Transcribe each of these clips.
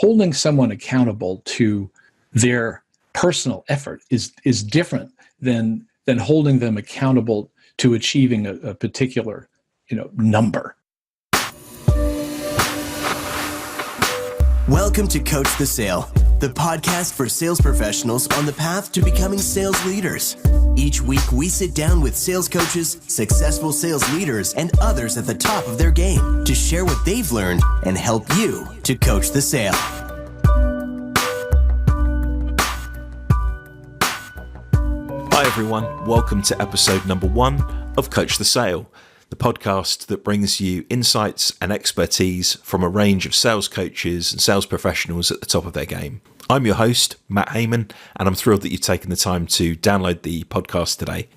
holding someone accountable to their personal effort is different than holding them accountable to achieving a particular, number. Welcome to Coach the Sale, the podcast for sales professionals on the path to becoming sales leaders. Each week, we sit down with sales coaches, successful sales leaders, and others at the top of their game to share what they've learned and help you to coach the sale. Hi everyone, welcome to episode number 1 of Coach the Sale, the podcast that brings you insights and expertise from a range of sales coaches and sales professionals at the top of their game. I'm your host, Matt Heyman, and I'm thrilled that you've taken the time to download the podcast today.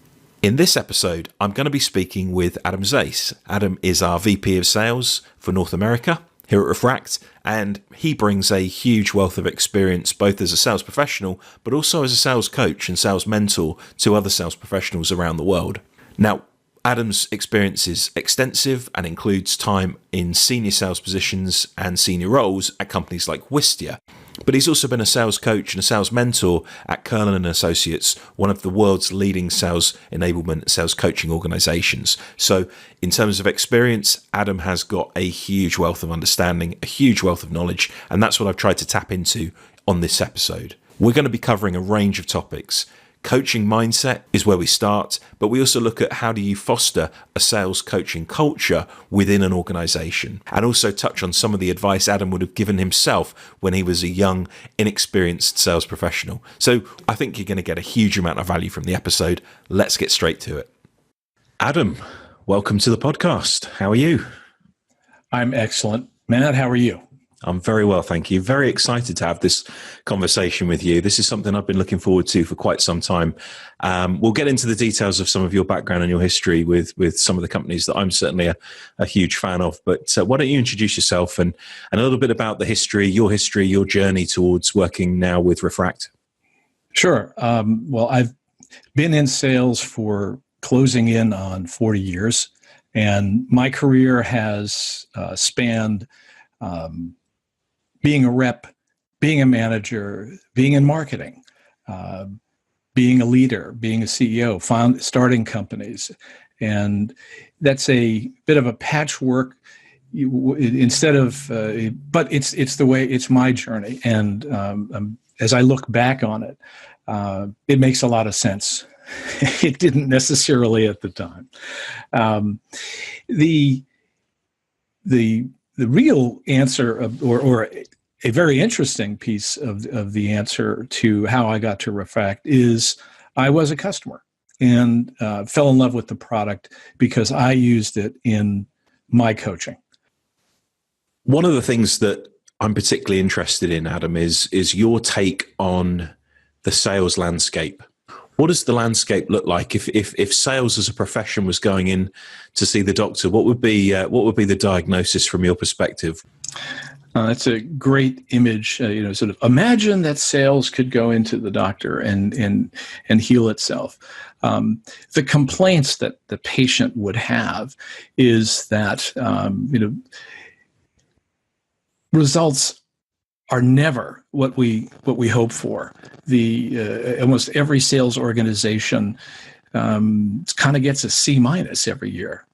In this episode, I'm going to be speaking with Adam Zais. Adam is our VP of Sales for North America here at Refract, and he brings a huge wealth of experience both as a sales professional, but also as a sales coach and sales mentor to other sales professionals around the world. Now, Adam's experience is extensive and includes time in senior sales positions and senior roles at companies like Wistia. But he's also been a sales coach and a sales mentor at Kerlan & Associates, one of the world's leading sales enablement, sales coaching organizations. So in terms of experience, Adam has got a huge wealth of understanding, a huge wealth of knowledge, and that's what I've tried to tap into on this episode. We're going to be covering a range of topics. Coaching mindset is where we start, but we also look at how do you foster a sales coaching culture within an organization, and also touch on some of the advice Adam would have given himself when he was a young, inexperienced sales professional. So I think you're going to get a huge amount of value from the episode. Let's get straight to it. Adam, welcome to the podcast. How are you? I'm excellent. Matt, how are you? I'm very well, thank you. Very excited to have this conversation with you. This is something I've been looking forward to for quite some time. We'll get into the details of some of your background and your history with some of the companies that I'm certainly a huge fan of. But why don't you introduce yourself and a little bit about the history, your journey towards working now with Refract? Sure. Well, I've been in sales for closing in on 40 years, and my career has spanned being a rep, being a manager, being in marketing, being a leader, being a CEO, starting companies. And that's a bit of a patchwork but it's my journey. And as I look back on it, it makes a lot of sense. It didn't necessarily at the time. The real answer or a very interesting piece of the answer to how I got to Refract is I was a customer and fell in love with the product because I used it in my coaching. One of the things that I'm particularly interested in, Adam, is your take on the sales landscape. What does the landscape look like if sales as a profession was going in to see the doctor? What would be the diagnosis from your perspective? That's a great image. Sort of imagine that sales could go into the doctor and heal itself. The complaints that the patient would have is that results are never what we hope for. Almost every sales organization kind of gets a C- every year.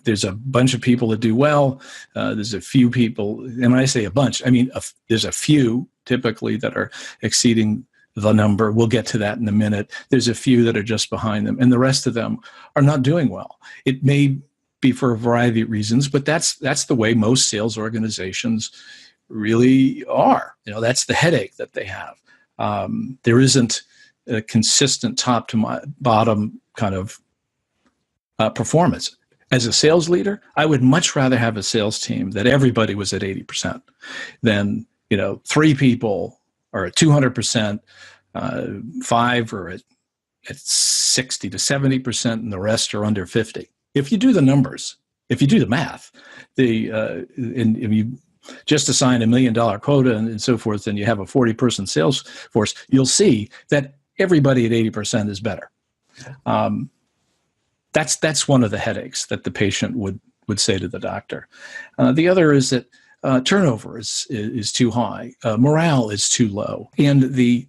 There's a bunch of people that do well. There's a few people, and when I say a bunch, I mean there's a few typically that are exceeding the number. We'll get to that in a minute. There's a few that are just behind them, and the rest of them are not doing well. It may be for a variety of reasons, but that's the way most sales organizations really are. That's the headache that they have. There isn't a consistent top to bottom kind of performance. As a sales leader, I would much rather have a sales team that everybody was at 80% than 3 people are at 200%, 5 are at 60 to 70%, and the rest are under 50. If you do the numbers, if you do the math, and if you just assign $1 million quota and so forth, and you have a 40-person sales force, you'll see that everybody at 80% is better. That's one of the headaches that the patient would say to the doctor. The other is that turnover is too high, morale is too low, and the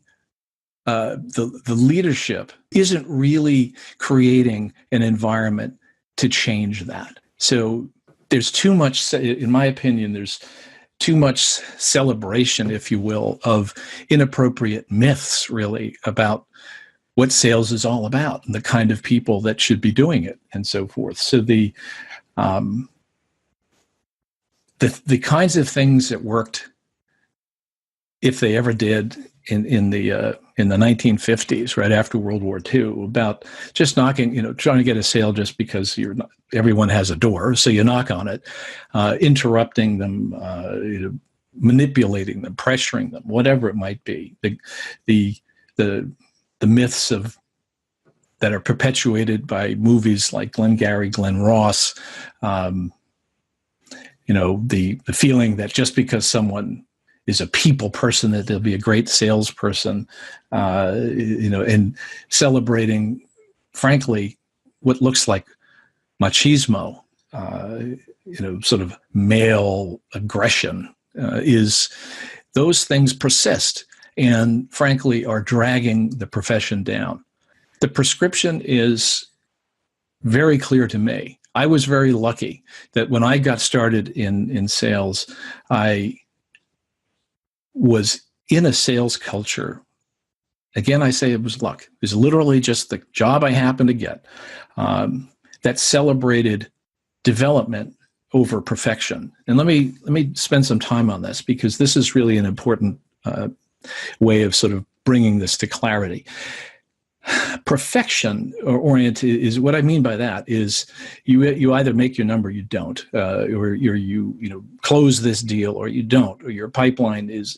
leadership isn't really creating an environment to change that. So there's too much, in my opinion, there's too much celebration, if you will, of inappropriate myths, really, about what sales is all about and the kind of people that should be doing it and so forth. So the kinds of things that worked, if they ever did, in the 1950s, right after World War II, about just knocking, trying to get a sale just because everyone has a door, so you knock on it, interrupting them, manipulating them, pressuring them, whatever it might be. The myths that are perpetuated by movies like Glengarry Glen Ross, the feeling that just because someone is a people person, that they'll be a great salesperson, and celebrating, frankly, what looks like machismo, sort of male aggression, those things persist and, frankly, are dragging the profession down. The prescription is very clear to me. I was very lucky that when I got started in sales, I was in a sales culture. Again, I say it was luck. It was literally just the job I happened to get that celebrated development over perfection. And let me spend some time on this, because this is really an important way of sort of bringing this to clarity. Perfection oriented is what I mean by that is you either make your number, you don't, or you close this deal, or you don't, or your pipeline there's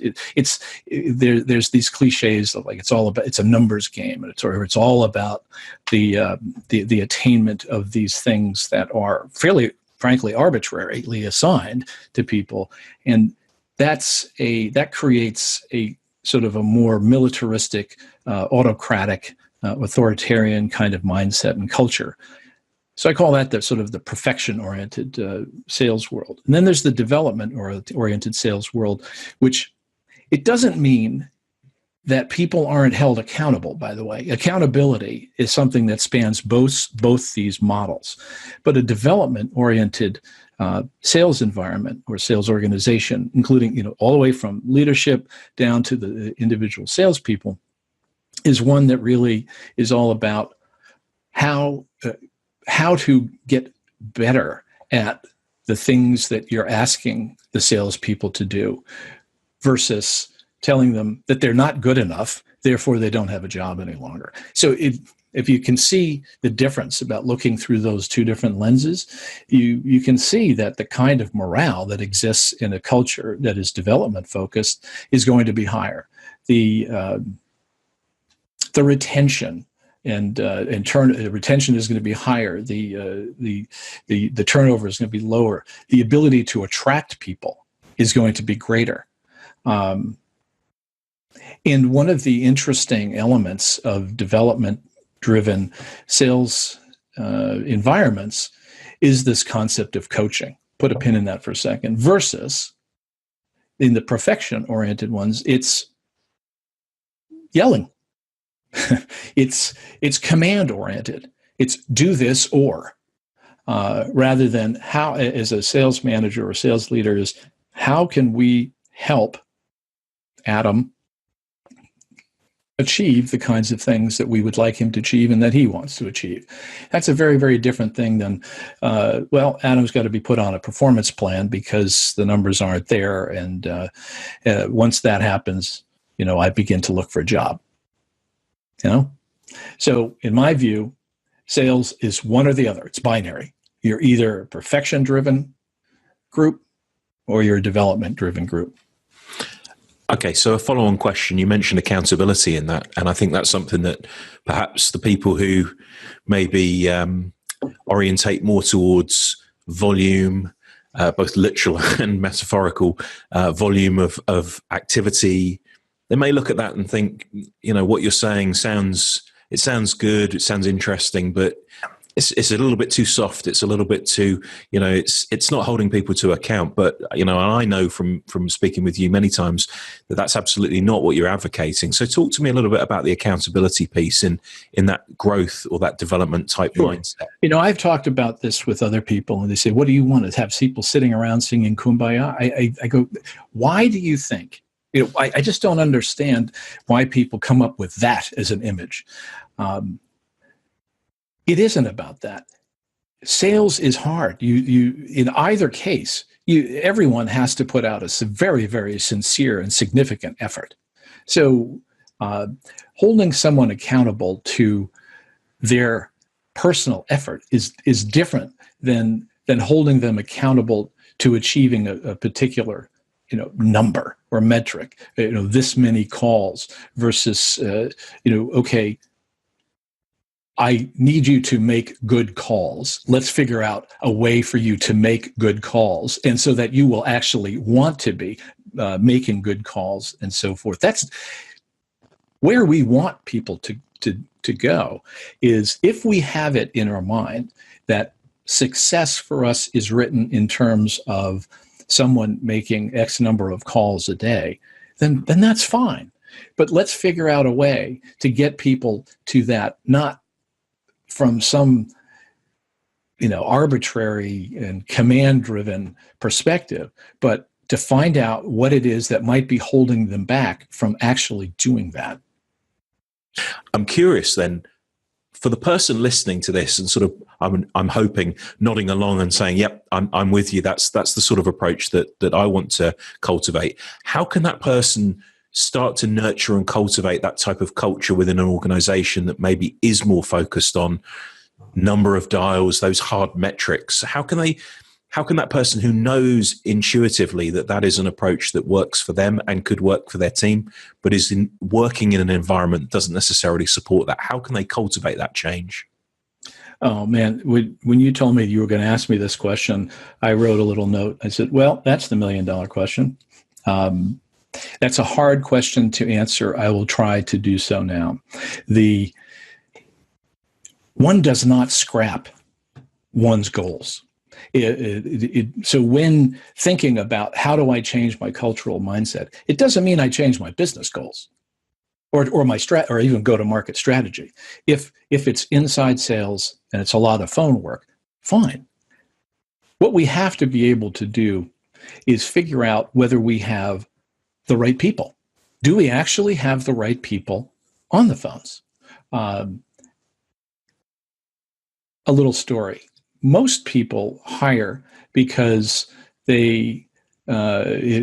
these cliches of like it's a numbers game, it's all about the attainment of these things that are fairly, frankly, arbitrarily assigned to people, and that creates a sort of a more militaristic, autocratic, authoritarian kind of mindset and culture. So I call that the sort of the perfection-oriented sales world. And then there's the development-oriented sales world, which it doesn't mean that people aren't held accountable, by the way. Accountability is something that spans both these models. But a development-oriented sales environment or sales organization, including all the way from leadership down to the individual salespeople, is one that really is all about how to get better at the things that you're asking the salespeople to do, versus telling them that they're not good enough, therefore they don't have a job any longer. So if you can see the difference about looking through those two different lenses, you can see that the kind of morale that exists in a culture that is development focused is going to be higher. The retention retention is going to be higher. The turnover is going to be lower. The ability to attract people is going to be greater. And one of the interesting elements of development-driven sales environments is this concept of coaching. Put a pin in that for a second. Versus in the perfection-oriented ones, it's yelling. It's command oriented. It's do this or, rather than how, as a sales manager or sales leader, is how can we help Adam achieve the kinds of things that we would like him to achieve and that he wants to achieve. That's a very, very different thing than, Adam's got to be put on a performance plan because the numbers aren't there. And once that happens, I begin to look for a job. So in my view, sales is one or the other. It's binary. You're either a perfection-driven group or you're a development-driven group. Okay, so a follow-on question. You mentioned accountability in that, and I think that's something that perhaps the people who maybe orientate more towards volume, both literal and metaphorical volume of activity, they may look at that and think, what you're saying sounds good, it sounds interesting, but it's a little bit too soft. It's a little bit too, it's not holding people to account. But, and I know from speaking with you many times that that's absolutely not what you're advocating. So talk to me a little bit about the accountability piece in that growth or that development type mindset. I've talked about this with other people, and they say, what do you want to have people sitting around singing Kumbaya? I go, why do you think? I just don't understand why people come up with that as an image. It isn't about that. Sales is hard. You in either case, everyone has to put out a very, very sincere and significant effort. So holding someone accountable to their personal effort is different than holding them accountable to achieving a particular number or metric. This many calls versus okay, I need you to make good calls. Let's figure out a way for you to make good calls, and so that you will actually want to be making good calls and so forth. That's where we want people to go, is if we have it in our mind that success for us is written in terms of someone making X number of calls a day, then that's fine. But let's figure out a way to get people to that, not from some arbitrary and command-driven perspective, but to find out what it is that might be holding them back from actually doing that. I'm curious then, for the person listening to this and sort of, I'm hoping, nodding along and saying, yep, I'm with you. That's the sort of approach that I want to cultivate. How can that person start to nurture and cultivate that type of culture within an organization that maybe is more focused on number of dials, those hard metrics? How can that person who knows intuitively that is an approach that works for them and could work for their team, but is working in an environment that doesn't necessarily support that, how can they cultivate that change? Oh, man, when you told me you were going to ask me this question, I wrote a little note. I said, well, that's the $1 million question. That's a hard question to answer. I will try to do so now. One does not scrap one's goals. So when thinking about how do I change my cultural mindset, it doesn't mean I change my business goals or my or even go to market strategy. If it's inside sales and it's a lot of phone work, fine. What we have to be able to do is figure out whether we have the right people. Do we actually have the right people on the phones? A little story. Most people hire because they hire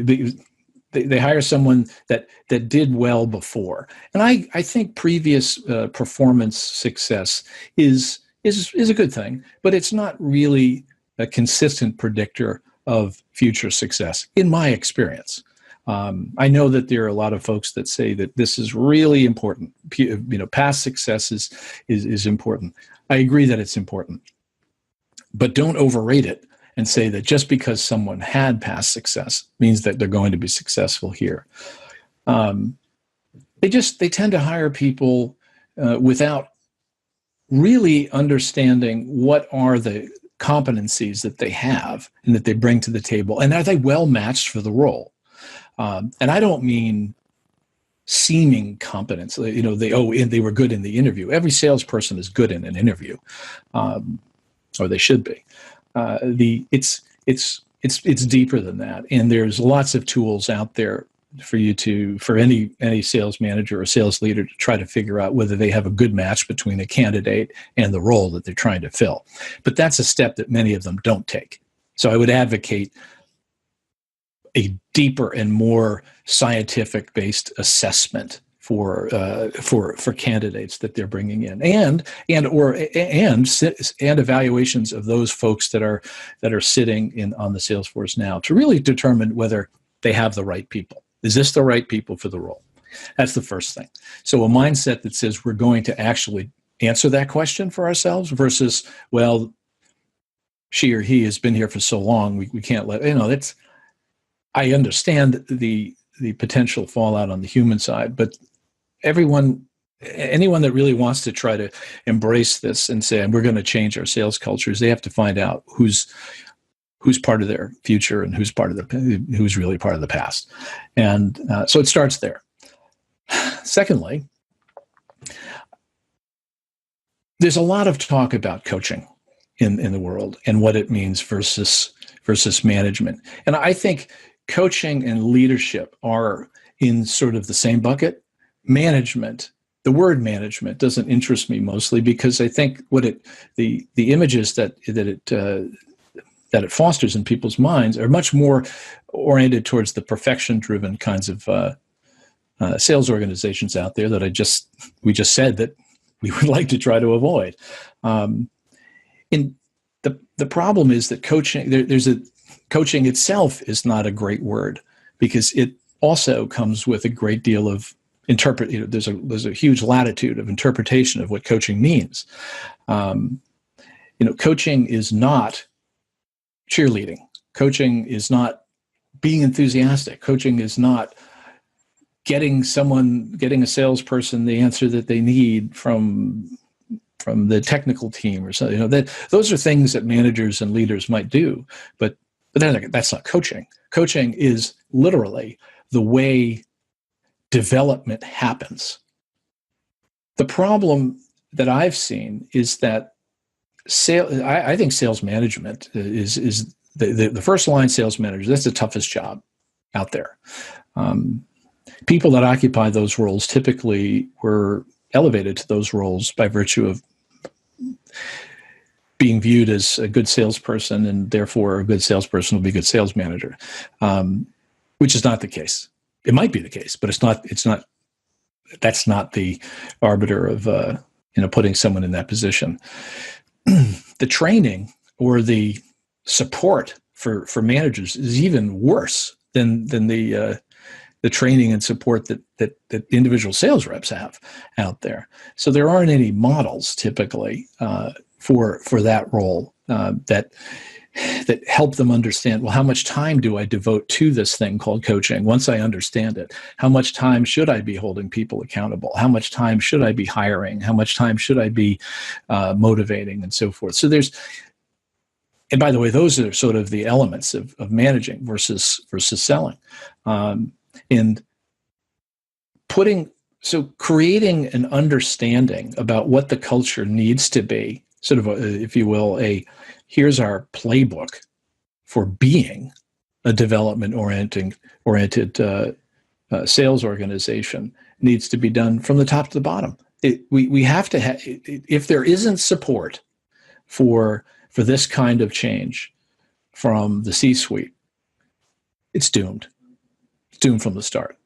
someone that did well before. And I think previous performance success is a good thing, but it's not really a consistent predictor of future success, in my experience. I know that there are a lot of folks that say that this is really important. Past success is important. I agree that it's important, but don't overrate it and say that just because someone had past success means that they're going to be successful here. They tend to hire people without really understanding what are the competencies that they have and that they bring to the table, and are they well matched for the role. And I don't mean seeming competence. They were good in the interview. Every salesperson is good in an interview, or they should be. It's deeper than that, and there's lots of tools out there for any sales manager or sales leader to try to figure out whether they have a good match between a candidate and the role that they're trying to fill. But that's a step that many of them don't take. So I would advocate a deeper and more scientific-based assessment for candidates that they're bringing in, and evaluations of those folks that are sitting on the sales force now to really determine whether they have the right people. Is this the right people for the role? That's the first thing. So a mindset that says we're going to actually answer that question for ourselves versus, well, she or he has been here for so long, we can't let, that's, I understand the potential fallout on the human side, but everyone anyone that really wants to try to embrace this and say, we're going to change our sales cultures, they have to find out who's part of their future and who's really part of the past. And so it starts there. Secondly, there's a lot of talk about coaching in the world and what it means versus management. And I think coaching and leadership are in sort of the same bucket. Management, the word management doesn't interest me mostly because I think the images that it fosters in people's minds are much more oriented towards the perfection-driven kinds of sales organizations out there that we just said that we would like to try to avoid. The problem is that coaching itself is not a great word because it also comes with a great deal of there's a huge latitude of interpretation of what coaching means. Coaching is not cheerleading. Coaching is not being enthusiastic. Coaching is not getting a salesperson the answer that they need from the technical team or something. Those are things that managers and leaders might do, but that's not coaching. Coaching is literally the way development happens. The problem that I've seen is that I think sales management is the first line sales manager. That's the toughest job out there. People that occupy those roles typically were elevated to those roles by virtue of being viewed as a good salesperson, and therefore a good salesperson will be a good sales manager, which is not the case. It might be the case, but it's not. That's not the arbiter of putting someone in that position. The training or the support for managers is even worse than the training and support that individual sales reps have out there. So there aren't any models typically for that role that help them understand, well, how much time do I devote to this thing called coaching once I understand it? How much time should I be holding people accountable? How much time should I be hiring? How much time should I be motivating and so forth? So and by the way, those are sort of the elements of managing versus selling. And creating an understanding about what the culture needs to be, sort of, if you will, here's our playbook for being a development-oriented sales organization, needs to be done from the top to the bottom. We have to have, if there isn't support for this kind of change from the C-suite, it's doomed. It's doomed from the start.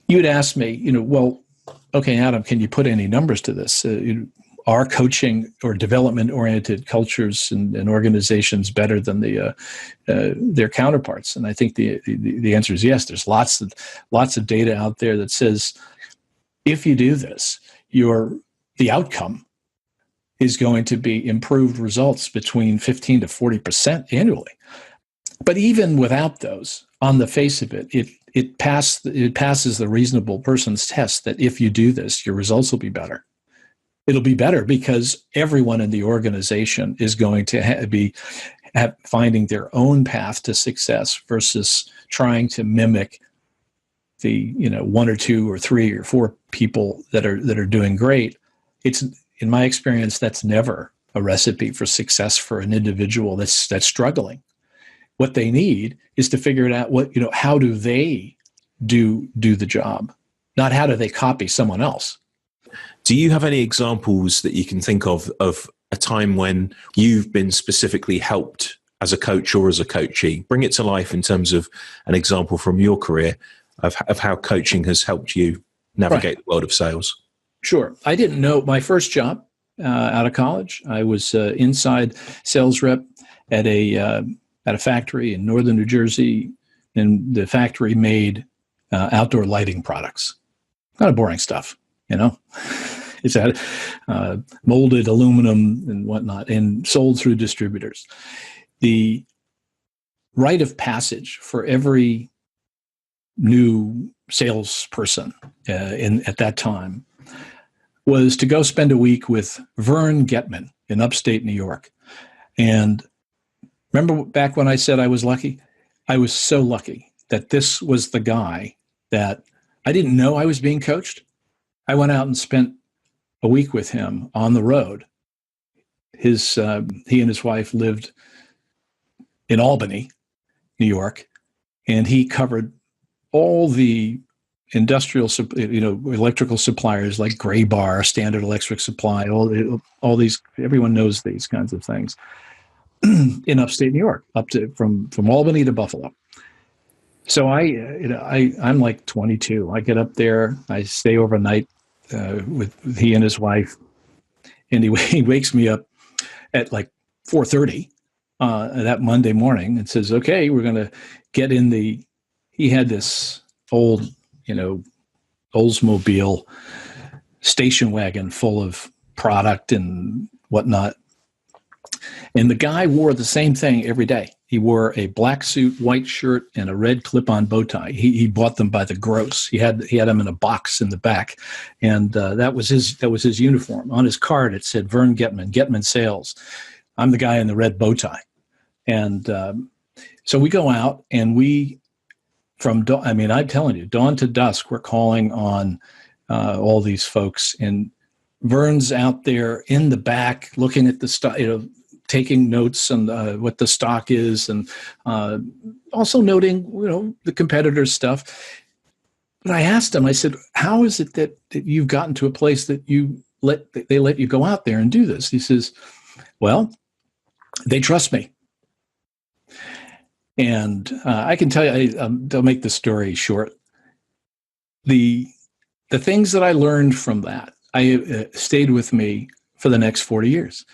You'd ask me, well, okay, Adam, can you put any numbers to this? Are coaching or development-oriented cultures and organizations better than their counterparts? And I think the answer is yes. There's lots of data out there that says if you do this, the outcome is going to be improved results between 15 to 40% annually. But even without those, on the face of it, it passes the reasonable person's test that if you do this, your results will be better. It'll be better because everyone in the organization is going to be finding their own path to success versus trying to mimic the one or two or three or four people that are doing great. It's, in my experience, that's never a recipe for success for an individual that's struggling. What they need is to figure it out. How do they do the job, not how do they copy someone else. Do you have any examples that you can think of a time when you've been specifically helped as a coach or as a coachee? Bring it to life in terms of an example from your career of how coaching has helped you navigate the world of sales. Sure. I didn't know my first job out of college. I was inside sales rep at a factory in northern New Jersey, and the factory made outdoor lighting products. Kind of boring stuff, It's had molded aluminum and whatnot, and sold through distributors. The rite of passage for every new salesperson at that time was to go spend a week with Vern Getman in upstate New York. And remember back when I said I was lucky? I was so lucky that this was the guy that I didn't know I was being coached. I went out and spent a week with him on the road. He and his wife lived in Albany, New York, and he covered all the industrial, electrical suppliers like Gray Bar, Standard Electric Supply, all these. Everyone knows these kinds of things in upstate New York, from Albany to Buffalo. So I'm like 22. I get up there, I stay overnight with he and his wife, and he wakes me up at like 4:30 that Monday morning and says, "Okay, we're going to get in the." He had this old, Oldsmobile station wagon full of product and whatnot. And the guy wore the same thing every day. He wore a black suit, white shirt, and a red clip-on bow tie. He bought them by the gross. He had them in a box in the back, and that was his uniform. On his card, it said Vern Getman Sales. I'm the guy in the red bow tie, and so we go out and I'm telling you, dawn to dusk, we're calling on all these folks, and Vern's out there in the back looking at the stock, taking notes on what the stock is, and also noting, the competitors' stuff. But I asked him, I said, "How is it that you've gotten to a place that they let you go out there and do this?" He says, "Well, they trust me." And I can tell you, I'll make the story short. The things that I learned from that, stayed with me for the next 40 years.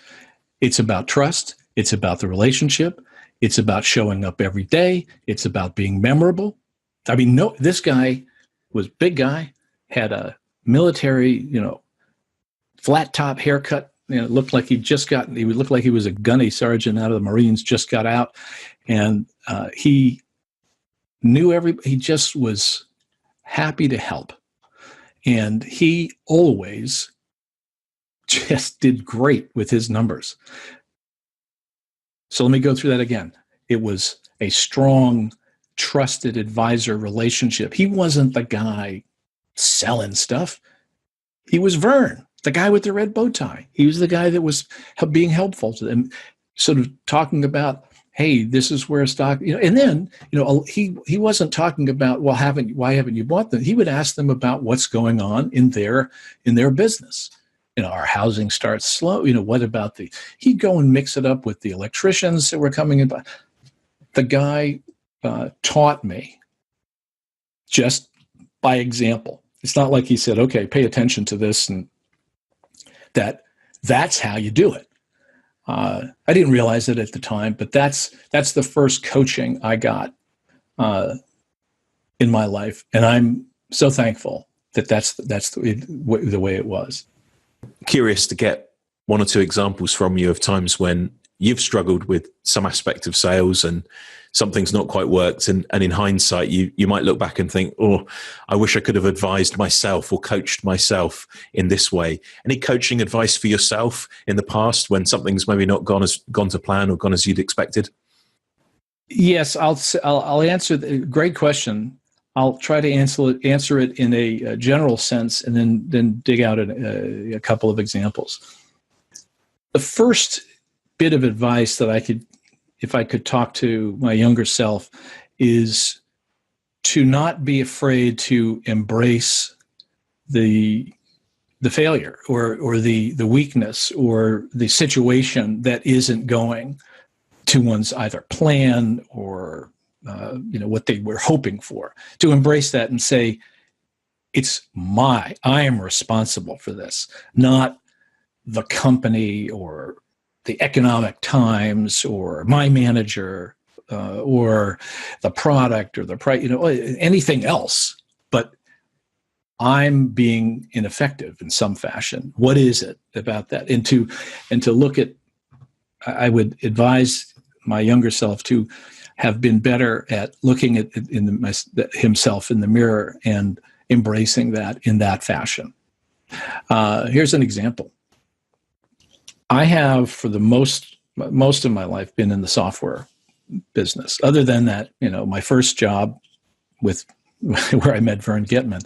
It's about trust. It's about the relationship. It's about showing up every day. It's about being memorable. I mean, this guy was big guy, had a military, flat top haircut. It looked like he looked like he was a gunny sergeant out of the Marines, just got out. And he knew he just was happy to help. And he always just did great with his numbers. So let me go through that again. It was a strong, trusted advisor relationship. He wasn't the guy selling stuff. He was Vern, the guy with the red bow tie. He was the guy that was being helpful to them, sort of talking about, hey, this is where stock, and then, he wasn't talking about, well, why haven't you bought them? He would ask them about what's going on in their business. Our housing starts slow. What about he'd go and mix it up with the electricians that were coming in. The guy taught me just by example. It's not like he said, okay, pay attention to this, and that's how you do it. I didn't realize it at the time, but that's the first coaching I got in my life, and I'm so thankful that's the way it was. Curious to get one or two examples from you of times when you've struggled with some aspect of sales and something's not quite worked, and in hindsight you might look back and think, oh, I wish I could have advised myself or coached myself in this way. Any coaching advice for yourself in the past when something's maybe not gone to plan or gone as you'd expected? Yes, I'll answer. Great question. I'll try to answer it in a general sense, and then dig out a couple of examples. The first bit of advice that if I could talk to my younger self, is to not be afraid to embrace the failure or the weakness or the situation that isn't going to one's either plan or what they were hoping for. To embrace that and say, I am responsible for this, not the company or the economic times or my manager or the product or the price, anything else. But I'm being ineffective in some fashion. What is it about that? And to look at, I would advise my younger self to have been better at looking at himself in the mirror and embracing that in that fashion. Here's an example. I have, for the most of my life, been in the software business. Other than that, my first job where I met Vern Gitman,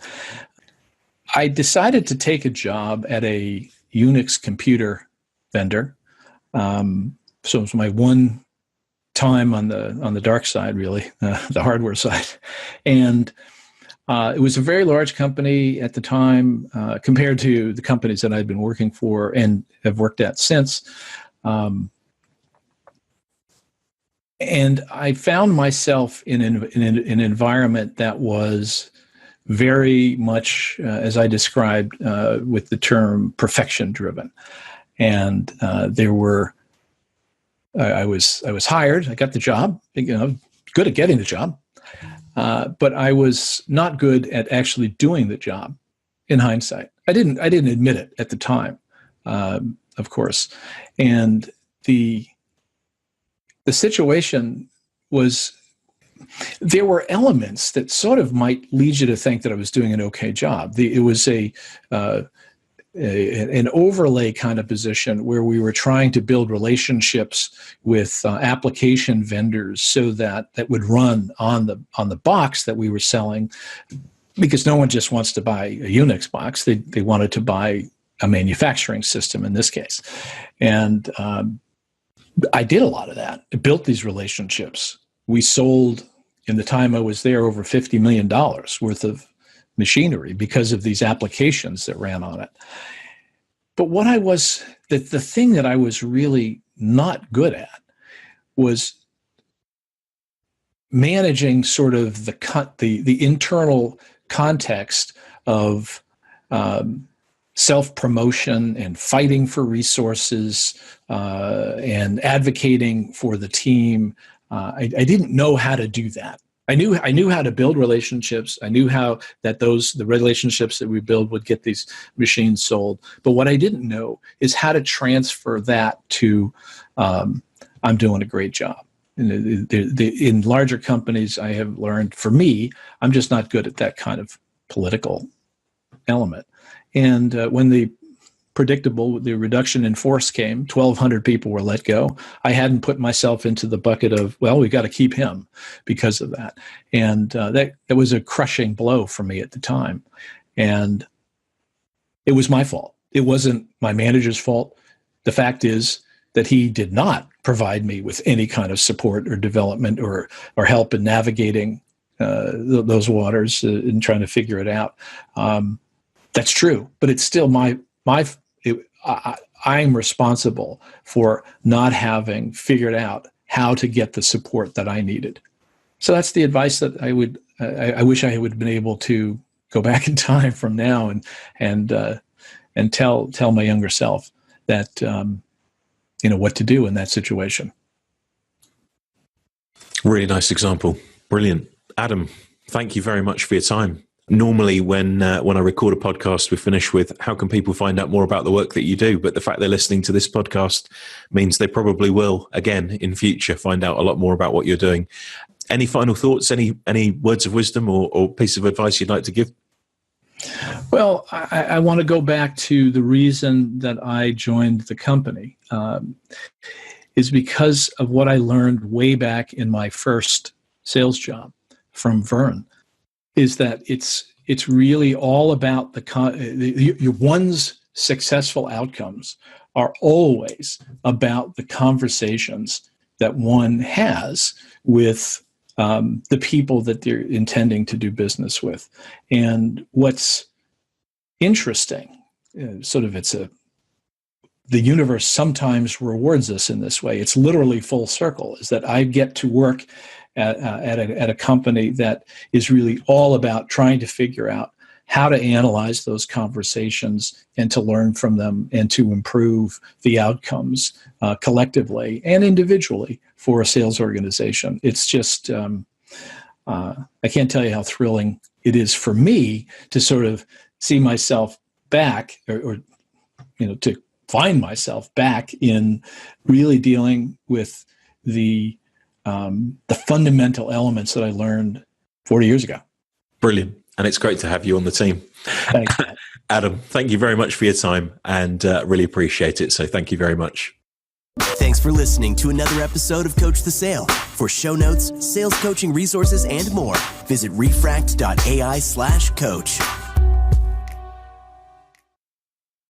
I decided to take a job at a Unix computer vendor. So it was my one time on the dark side, really, the hardware side, and it was a very large company at the time compared to the companies that I'd been working for and have worked at since. And I found myself in an environment that was very much, as I described, with the term perfection driven. And I was hired. I got the job. Good at getting the job, but I was not good at actually doing the job. In hindsight, I didn't admit it at the time, of course, and the situation was, there were elements that sort of might lead you to think that I was doing an okay job. It was an overlay kind of position where we were trying to build relationships with application vendors so that would run on the box that we were selling, because no one just wants to buy a Unix box. They wanted to buy a manufacturing system in this case. And I did a lot of that. I built these relationships. We sold, in the time I was there, over $50 million worth of machinery because of these applications that ran on it. But the thing that I was really not good at was managing sort of the internal context of self-promotion and fighting for resources and advocating for the team. I didn't know how to do that. I knew how to build relationships. I knew how the relationships that we build would get these machines sold. But what I didn't know is how to transfer that to I'm doing a great job. In larger companies, I have learned, for me, I'm just not good at that kind of political element. And when the reduction in force came, 1,200 people were let go. I hadn't put myself into the bucket of, well, we got to keep him because of that. And that was a crushing blow for me at the time. And it was my fault. It wasn't my manager's fault. The fact is that he did not provide me with any kind of support or development or help in navigating those waters and trying to figure it out. That's true, but it's still I'm responsible for not having figured out how to get the support that I needed. So that's the advice that I wish I would have been able to go back in time from now and tell my younger self that what to do in that situation. Really nice example. Brilliant. Adam, thank you very much for your time. Normally, when I record a podcast, we finish with how can people find out more about the work that you do? But the fact they're listening to this podcast means they probably will, again, in future, find out a lot more about what you're doing. Any final thoughts, any words of wisdom or piece of advice you'd like to give? Well, I want to go back to the reason that I joined the company is because of what I learned way back in my first sales job from Vern. Is that it's really all about one's successful outcomes are always about the conversations that one has with the people that they're intending to do business with. And what's interesting, the universe sometimes rewards us in this way. It's literally full circle, is that I get to work at a company that is really all about trying to figure out how to analyze those conversations and to learn from them and to improve the outcomes collectively and individually for a sales organization. It's just, I can't tell you how thrilling it is for me to sort of see myself back or to find myself back in really dealing with the fundamental elements that I learned 40 years ago. Brilliant. And it's great to have you on the team. Thanks, Matt. Adam, thank you very much for your time, and really appreciate it. So thank you very much. Thanks for listening to another episode of Coach the Sale. For show notes, sales coaching resources, and more, visit refract.ai/coach.